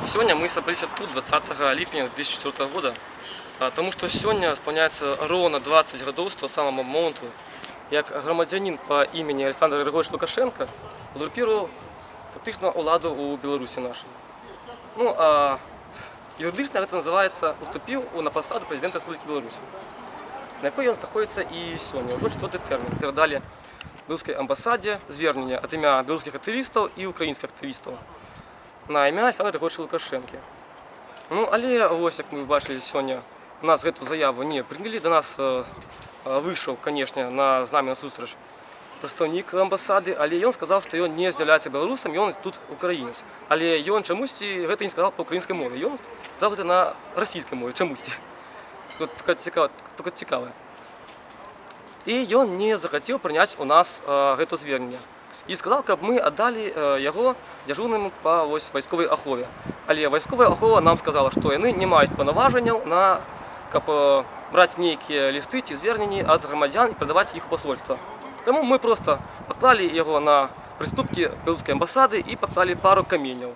Сегодня мы собрались тут 20 липня 2004 года, потому что сегодня исполняется ровно 20 годов с того самого моменту, як громадянин по імені Олександр Григорович Лукашенко узурпував фактично владу у Білорусі нашій. Ну, а юридично це називається уступив на посаду президента Республіки Білорусь, на якій він знаходиться і сьогодні, вже четвертий термін. Передали білоруській амбасаді звернення від ім'я білоруських активістів і українських активістів на ім'я Олександра Григоровича Лукашенка. Ну, але ось, як ми бачили сьогодні, у нас цю заяву не прийняли, до нас вийшов, звісно, на з нами на зустріч представник амбасади, але він сказав, що він не з'являється білорусом, він тут українець. Але він чомусь це не сказав по українській мові, він сказав це на російській мові, чомусь. Тут тільки цікаве. І він не захотів прийняти у нас це звернення. І сказав, щоб ми віддали його дежурним по військовій охові. Але військова охова нам сказала, що вони не мають повноважень на брати деякі листи чи звернення від громадян і передавати їх у посольство. Тому ми просто поклали його на приступки білоруської амбасади і поклали пару камінів.